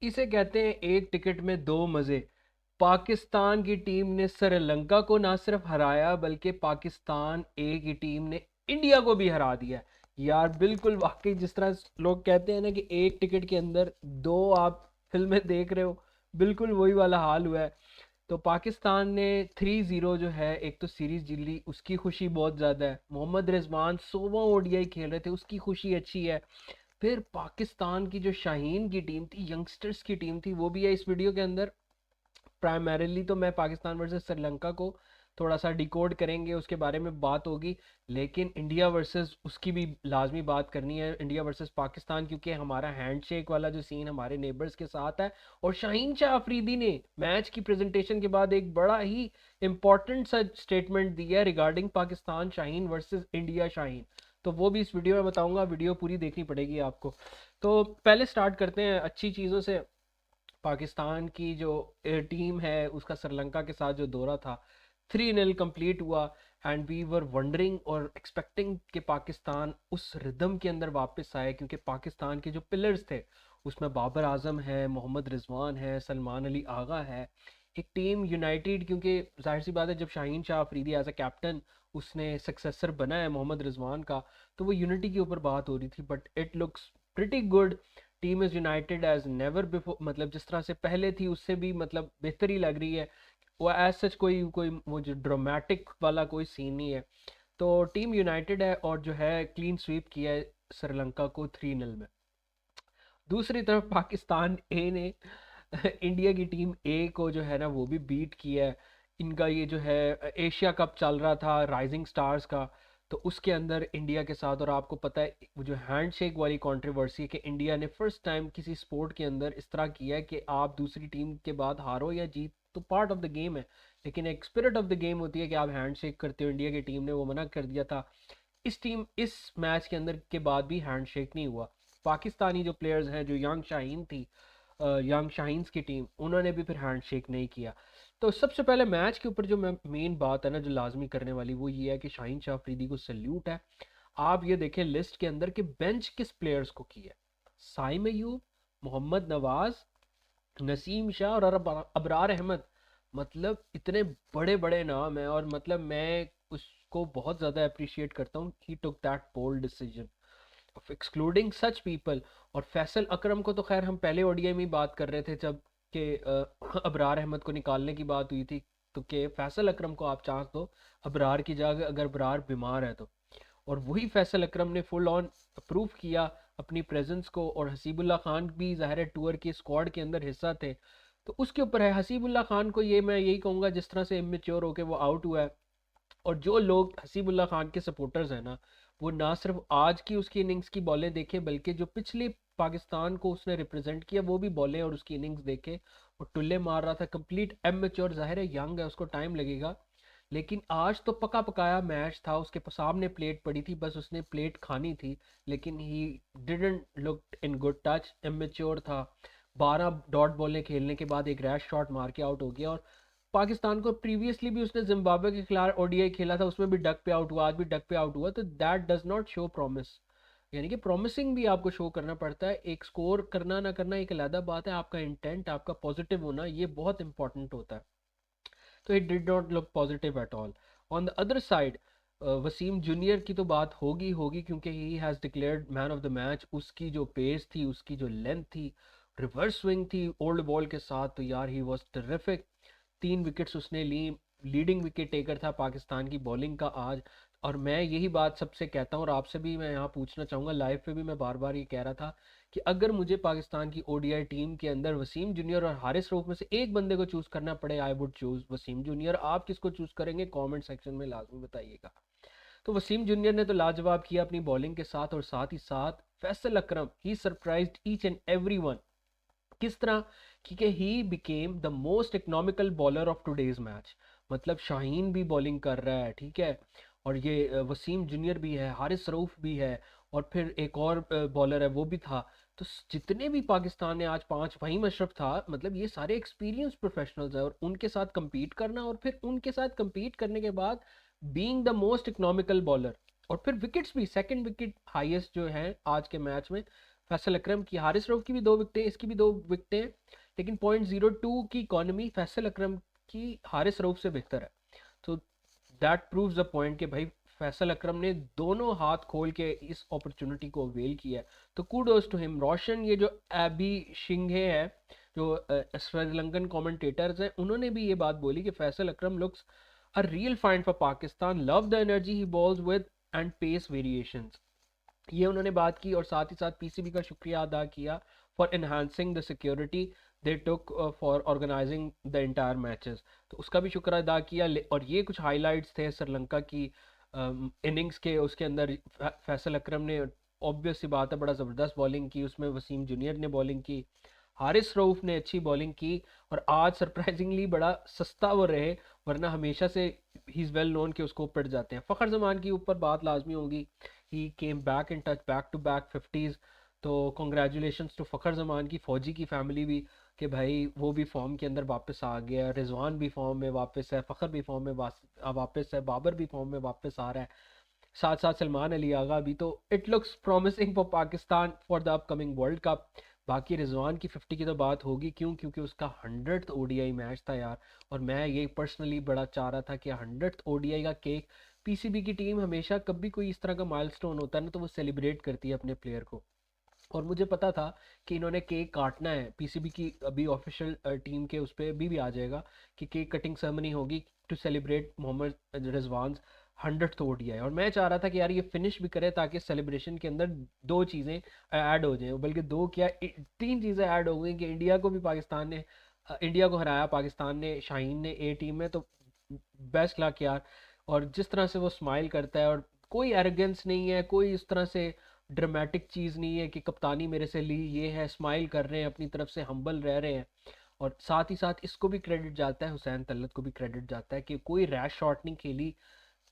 इसे कहते हैं एक टिकट में दो मज़े। पाकिस्तान की टीम ने श्रीलंका को ना सिर्फ हराया बल्कि पाकिस्तान ए की टीम ने इंडिया को भी हरा दिया। यार बिल्कुल वाकई जिस तरह लोग कहते हैं ना कि एक टिकट के अंदर दो आप फिल्में देख रहे हो, बिल्कुल वही वाला हाल हुआ है। तो पाकिस्तान ने 3-0 जो है एक तो सीरीज जीत ली, उसकी खुशी बहुत ज़्यादा है। मोहम्मद रिजवान 100वां ओडीआई खेल रहे थे, उसकी खुशी अच्छी है। फिर पाकिस्तान की जो शाहीन की टीम थी, यंगस्टर्स की टीम थी, वो भी है इस वीडियो के अंदर। प्राइमरीली तो मैं पाकिस्तान वर्सेस श्रीलंका को थोड़ा सा डिकोड करेंगे, उसके बारे में बात होगी। लेकिन इंडिया वर्सेस उसकी भी लाजमी बात करनी है, इंडिया वर्सेस पाकिस्तान, क्योंकि हमारा हैंडशेक वाला जो सीन हमारे नेबर्स के साथ है। और शाहीन शाह अफरीदी ने मैच की प्रेजेंटेशन के बाद एक बड़ा ही इंपॉर्टेंट सा स्टेटमेंट दिया है regarding Pakistan Shaheen versus India Shaheen. तो वो भी इस वीडियो में बताऊंगा, वीडियो पूरी देखनी पड़ेगी आपको। तो पहले स्टार्ट करते हैं अच्छी चीज़ों से। पाकिस्तान की जो टीम है उसका श्रीलंका के साथ जो दौरा था, 3-0 कंप्लीट हुआ। एंड वी वर वंडरिंग और एक्सपेक्टिंग कि पाकिस्तान उस रिदम के अंदर वापस आए, क्योंकि पाकिस्तान के जो पिलर्स थे उसमें बाबर आजम है, मोहम्मद रिजवान है, सलमान अली आगा है। एक टीम यूनाइटेड, क्योंकि जाहिर सी बात है जब Shaheen Shah Afridi as a captain उसने सक्सेसर बना है मोहम्मद रिजवान का, तो वो यूनिटी के ऊपर बात हो रही थी। But it looks pretty good. Team is united as never before, मतलब जिस तरह से पहले थी उससे भी मतलब बेहतर ही लग रही है। वो एज सच कोई कोई वो जो ड्रामेटिक वाला कोई सीन नहीं है। तो टीम यूनाइटेड है और जो है क्लीन स्वीप किया है श्रीलंका को 3-0 में। दूसरी तरफ पाकिस्तान ए ने इंडिया की टीम ए को जो है ना वो भी बीट किया है। इनका ये जो है एशिया कप चल रहा था राइजिंग स्टार्स का, तो उसके अंदर इंडिया के साथ, और आपको पता है वो जो हैंडशेक वाली कंट्रोवर्सी है कि इंडिया ने फर्स्ट टाइम किसी स्पोर्ट के अंदर इस तरह किया है कि आप दूसरी टीम के बाद हारो या जीत तो पार्ट ऑफ द गेम है, लेकिन एक स्पिरिट ऑफ द गेम होती है कि आप हैंडशेक करते हो। इंडिया की टीम ने वो मना कर दिया था। इस मैच के अंदर के बाद भी हैंडशेक नहीं हुआ। पाकिस्तानी जो प्लेयर्स हैं, जो यंग शाहीन थी, यंग शाहीन्स की टीम, उन्होंने भी फिर हैंडशेक नहीं किया। तो सबसे पहले मैच के ऊपर जो मेन बात है ना जो लाजमी करने वाली, वो ये है कि शाहीन शाह अफरीदी को सल्यूट है। आप ये देखें लिस्ट के अंदर कि बेंच किस प्लेयर्स को किया है। साइम अयूब, मोहम्मद नवाज, नसीम शाह और अबरार अहमद। मतलब इतने बड़े बड़े नाम हैं, और मतलब मैं उसको बहुत ज़्यादा अप्रिशिएट करता हूँ। He took that bold decision of excluding such people. और फैसल अकरम को तो खैर हम पहले ओडीआई में ही बात कर रहे थे जब कि अबरार अहमद को निकालने की बात हुई थी, तो कि फैसल अकरम को आप चांस दो अबरार की जगह अगर अबरार बीमार है तो। और वही फैसल अकरम ने फुल ऑन अप्रूव किया अपनी प्रेजेंस को। और हसीबुल्ला खान भी ज़ाहिर है टूर के स्क्वाड के अंदर हिस्सा थे, तो उसके ऊपर है। हसीबुल्ला खान को ये मैं यही कहूँगा, जिस तरह से इमेच्योर होकर वो आउट हुआ है, और जो लोग हसीबुल्ला खान के सपोर्टर्स हैं ना, वो ना सिर्फ आज की उसकी इनिंग्स की बॉलें देखें बल्कि जो पिछली पाकिस्तान को उसने रिप्रेजेंट किया वो भी बॉलें और उसकी इनिंग्स देखे। और टुल्ले मार रहा था, कंप्लीट एमेच्योर, जाहिर है यंग है उसको टाइम लगेगा, लेकिन आज तो पका पकाया मैच था। उसके सामने प्लेट पड़ी थी, बस उसने प्लेट खानी थी। लेकिन he didn't look in good touch, immature था। 12 डॉट बॉलें खेलने के बाद एक रैश शॉट मार के आउट हो गया। और पाकिस्तान को प्रीवियसली भी उसने जिम्बाब्वे के खिलाफ ओडीआई खेला था, उसमें भी डक पे आउट हुआ, आज भी डक पे आउट हुआ। तो that does not show promise. यानी कि प्रॉमिसिंग भी आपको शो करना पड़ता है। एक स्कोर करना ना करना एक अलग बात है, आपका इंटेंट, आपका पॉजिटिव होना, ये बहुत इंपॉर्टेंट होता है। तो it did not look positive at all. On the other side Waseem junior की तो बात होगी होगी, क्योंकि he has declared man of the match. उसकी जो पेस थी, उसकी जो लेंथ थी, रिवर्स स्विंग थी ओल्ड बॉल के साथ, तो यार ही वॉज टेरिफिक। 3 विकेट्स उसने ली, लीडिंग विकेट टेकर था पाकिस्तान की बॉलिंग का आज। और मैं यही बात सबसे कहता हूँ, और आपसे भी मैं यहाँ पूछना चाहूँगा, लाइव पे भी मैं बार बार ये कह रहा था कि अगर मुझे पाकिस्तान की ओडीआई टीम के अंदर वसीम जूनियर और हारिस रऊफ में से एक बंदे को चूज करना पड़े, I would choose Waseem junior. आप किसको चूज करेंगे कमेंट सेक्शन में लाजमी बताइएगा। तो वसीम जूनियर ने तो लाजवाब किया अपनी बॉलिंग के साथ, और साथ ही साथ फैसल अकरम ही सरप्राइज्ड ईच एंड एवरीवन। किस तरह? क्योंकि he became the most economical bowler of today's match. मतलब शाहीन भी बॉलिंग कर रहा है, ठीक है, और ये वसीम जूनियर भी है, हारिस रऊफ भी है, और फिर एक और बॉलर है वो भी था। तो जितने भी पाकिस्तान ने आज 5, वहीम अशरफ था, मतलब ये सारे एक्सपीरियंस प्रोफेशनल्स हैं, और उनके साथ compete करना, और फिर उनके साथ compete करने के बाद being the most economical bowler, और फिर विकेट्स भी सेकंड विकेट हाईएस्ट जो है आज के मैच में, फैसल अकरम की, हारिस रऊफ की भी 2 विकेटें, इसकी भी 2 विकेटें, लेकिन 0.02 की इकॉनमी फैसल अकरम की हारिस रऊफ से बेहतर है। तो दैट प्रूव्स द पॉइंट कि भाई फैसल अकरम ने दोनों हाथ खोल के इस अपॉर्चुनिटी को अवेल किया है। तो कूडोज टू हिम। रोशन, ये जो एबी शिंगे है, जो श्रीलंकन कमेंटेटर्स हैं, उन्होंने भी ये बात बोली कि Faisal Akram looks a real find for Pakistan, love the energy he bowls with and pace variations. ये उन्होंने बात की और साथ ही साथ पीसीबी का शुक्रिया अदा किया for enhancing the security they took for organizing the entire matches. तो उसका भी शुक्र अदा किया। और ये कुछ हाइलाइट्स थे श्रीलंका की इनिंग्स के। उसके अंदर फैसल अकरम ने, ऑब्वियस सी बात है, बड़ा ज़बरदस्त बॉलिंग की, उसमें वसीम जूनियर ने बॉलिंग की, हारिस रऊफ ने अच्छी बॉलिंग की, और आज सरप्राइजिंगली बड़ा सस्ता वो रहे, वरना हमेशा से ही इज़ वेल नोन कि उसको पिट जाते हैं। फ़खर जमान के ऊपर बात लाजमी होगी, he came back in touch, back to back 50s। तो कॉन्ग्रेचुलेशंस टू फ़खर जमान की, फ़ौजी की फैमिली भी, कि भाई वो भी फॉर्म के अंदर वापस आ गया, रिजवान भी फॉर्म में वापस है, फ़खर भी फॉर्म में वापस है, बाबर भी फॉर्म में वापस आ रहा है, साथ साथ सलमान अली आगा भी। तो it looks promising for Pakistan for the upcoming world cup. बाकी रिजवान की 50 की तो बात होगी, क्यों? क्योंकि उसका 100th ओडीआई मैच था यार, और मैं ये पर्सनली बड़ा चाह रहा था कि 100th ओडीआई का केक, पीसीबी की टीम हमेशा कभी कोई इस तरह का माइलस्टोन होता है ना, तो वो सेलिब्रेट करती है अपने प्लेयर को। और मुझे पता था कि इन्होंने केक काटना है, पीसीबी की अभी ऑफिशियल टीम के उस पर भी आ जाएगा कि केक कटिंग सेरेमनी होगी to celebrate Mohammad Rizwan 100th ODI. और मैं चाह रहा था कि यार ये फिनिश भी करे, ताकि सेलिब्रेशन के अंदर 2 चीज़ें ऐड हो जाएं, बल्कि 3 चीज़ें ऐड हो गई कि इंडिया को भी पाकिस्तान ने, इंडिया को हराया पाकिस्तान ने, शाहीन ने ए टीम में। तो बेस्ट लक यार। और जिस तरह से वो स्माइल करता है, और कोई एरोगेंस नहीं है, कोई इस तरह से ड्रामेटिक चीज़ नहीं है कि कप्तानी मेरे से ली, ये है, स्माइल कर रहे हैं, अपनी तरफ से हम्बल रह रहे हैं। और साथ ही साथ इसको भी क्रेडिट जाता है, हुसैन तलत को भी क्रेडिट जाता है कि कोई रैश शॉट नहीं खेली,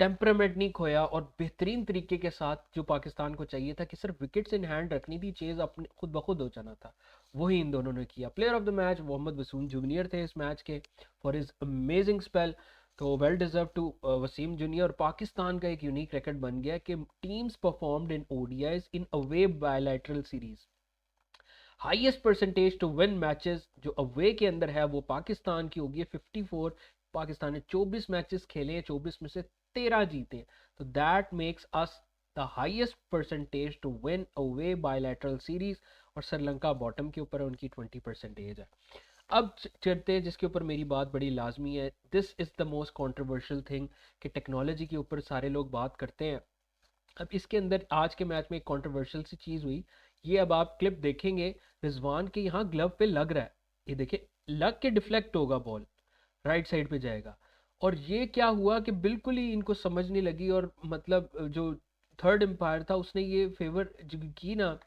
टेम्परामेंट नहीं खोया, और बेहतरीन तरीके के साथ, जो पाकिस्तान को चाहिए था कि सिर्फ विकेट्स इन हैंड रखनी थी, चेज अपने खुद ब खुद हो जाना था, वही इन दोनों ने किया। Player of the match Mohammad Waseem junior थे इस मैच के, फॉर हिज अमेजिंग स्पेल। तो well deserve to Waseem junior. और पाकिस्तान का एक यूनिक रिकॉर्ड बन गया कि teams performed in ODIs in away bilateral series, highest percentage to win matches जो अवे के अंदर है वो पाकिस्तान की होगी 54। पाकिस्तान ने 24 मैचेस खेले हैं, 24 में से 13 जीते हैं। तो that makes us the highest percentage to win away bilateral series. और श्रीलंका बॉटम के ऊपर है, उनकी 20% है। अब चलते हैं जिसके ऊपर मेरी बात बड़ी लाजमी है, this is the most controversial thing, कि टेक्नोलॉजी के ऊपर सारे लोग बात करते हैं। अब इसके अंदर आज के मैच में एक कंट्रोवर्शियल सी चीज़ हुई। ये अब आप क्लिप देखेंगे, रिजवान के यहाँ ग्लव पे लग रहा है, ये देखिए, लग के डिफ्लेक्ट होगा, बॉल राइट साइड पे जाएगा। और ये क्या हुआ कि बिल्कुल ही इनको समझ नहीं लगी, और मतलब जो थर्ड एम्पायर था उसने ये फेवर की ना,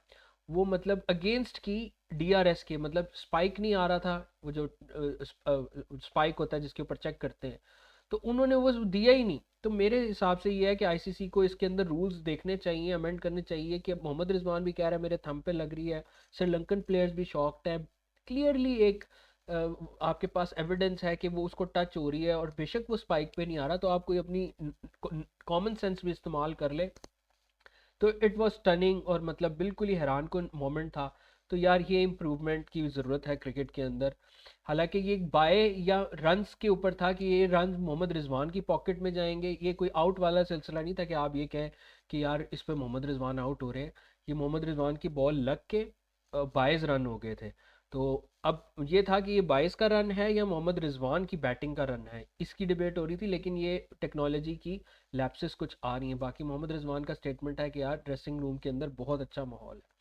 वो मतलब अगेंस्ट की डीआरएस के, मतलब स्पाइक नहीं आ रहा था, वो जो स्पाइक होता है जिसके ऊपर चेक करते हैं, तो उन्होंने वो दिया ही नहीं। तो मेरे हिसाब से ये है कि आईसीसी को इसके अंदर रूल्स देखने चाहिए, अमेंड करने चाहिए, कि अब मोहम्मद रिजवान भी कह रहा है मेरे थंब पे लग रही है, श्रीलंकन प्लेयर्स भी शॉक्ड है, क्लियरली एक आपके पास एविडेंस है कि वो उसको टच हो रही है, और बेशक वो स्पाइक पे नहीं आ रहा, तो आप कोई अपनी कॉमन सेंस भी इस्तेमाल कर ले। तो इट वाज स्टनिंग, और मतलब बिल्कुल ही हैरान कुन मोमेंट था। तो यार ये इम्प्रूवमेंट की ज़रूरत है क्रिकेट के अंदर। हालांकि ये बाय या रन्स के ऊपर था कि ये रन मोहम्मद रिजवान की पॉकेट में जाएंगे, ये कोई आउट वाला सिलसिला नहीं था कि आप ये कहें कि यार इस पे मोहम्मद रिजवान आउट हो रहे हैं। ये मोहम्मद रिजवान की बॉल लग के 22 रन हो गए थे। तो अब ये था कि ये 22 का रन है या मोहम्मद रिजवान की बैटिंग का रन है, इसकी डिबेट हो रही थी, लेकिन ये टेक्नोलॉजी की लैप्सेस कुछ आ रही हैं। बाकी मोहम्मद रिजवान का स्टेटमेंट है कि यार ड्रेसिंग रूम के अंदर बहुत अच्छा माहौल है।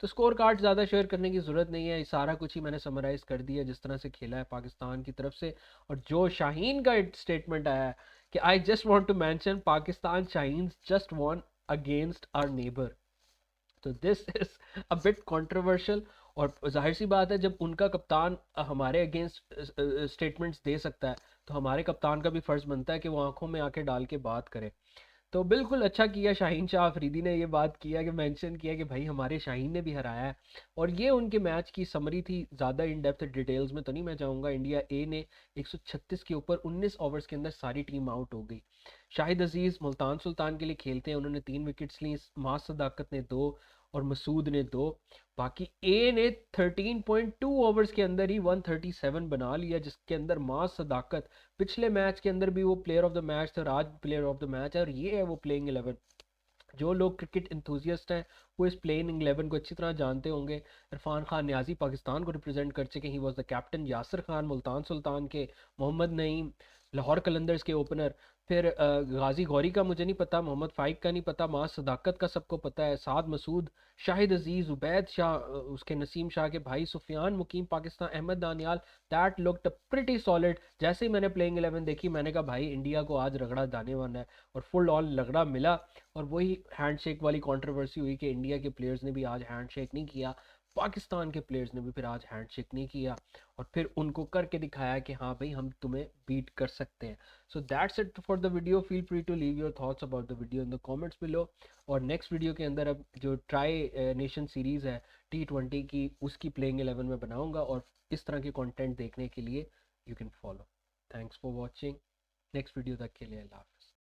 तो स्कोर कार्ड ज़्यादा शेयर करने की ज़रूरत नहीं है, सारा कुछ ही मैंने समराइज़ कर दिया जिस तरह से खेला है पाकिस्तान की तरफ से। और जो शाहीन का स्टेटमेंट आया है कि I just want to mention Pakistan Shaheen just won against our neighbour, तो this is a bit controversial. और जाहिर सी बात है, जब उनका कप्तान हमारे अगेंस्ट स्टेटमेंट्स दे सकता है, तो हमारे कप्तान का भी फ़र्ज़ बनता है कि वो आंखों में आके डाल के बात करे। तो बिल्कुल अच्छा किया शाहीन शाह अफरीदी ने ये बात किया, कि मेंशन किया कि भाई हमारे शाहीन ने भी हराया है। और ये उनके मैच की समरी थी, ज़्यादा इन डेप्थ डिटेल्स में तो नहीं मैं जाऊँगा। इंडिया ए ने 136 के ऊपर 19 ओवर्स के अंदर सारी टीम आउट हो गई। शाहिद अजीज़ मुल्तान सुल्तान के लिए खेलते हैं, उन्होंने 3 विकेट्स ली, मास सदाकत ने 2, और मसूद ने 2। बाकी ए ने 13.2 ओवर्स के अंदर ही 137 बना लिया, जिसके अंदर मास सदाकत। पिछले मैच के अंदर भी वो प्लेयर ऑफ द मैच थे और आज प्लेयर ऑफ द मैच है, और ये है वो प्लेइंग 11। जो लोग क्रिकेट इंथुजियस्ट हैं वो इस प्लेइंग 11 को अच्छी तरह जानते होंगे। इरफान खान न्याजी पाकिस्तान को रिप्रेजेंट कर चुके, he was the captain. Yasir Khan Multan Sultan के, मोहम्मद नईम लाहौर कलंदर्स के ओपनर। फिर गाजी गौरी का मुझे नहीं पता, मोहम्मद फाइक का नहीं पता, मास सदाकत का सबको पता है, साद मसूद, शाहिद अजीज़, उबैद शाह, उसके नसीम शाह के भाई Sufiyan Muqeem Pakistan, Ahmed Daniyal. That looked pretty solid. जैसे ही मैंने प्लेइंग 11 देखी मैंने कहा भाई इंडिया को आज रगड़ा दाने वाला है, और फुल ऑन रगड़ा मिला। और वही हैंडशेक वाली कंट्रोवर्सी हुई कि इंडिया के प्लेयर्स ने भी आज हैंडशेक नहीं किया, पाकिस्तान के प्लेयर्स ने भी फिर आज हैंडशेक नहीं किया, और फिर उनको करके दिखाया कि हाँ भाई हम तुम्हें बीट कर सकते हैं। So that's it for the video. Feel free to leave your thoughts about the video in the comments below. और नेक्स्ट वीडियो के अंदर अब जो ट्राई नेशन सीरीज़ है T20 की, उसकी प्लेइंग 11 में बनाऊंगा, और इस तरह के कंटेंट देखने के लिए you can follow. Thanks for watching. Next video तक के लिए अल्लाह हाफ़िज़।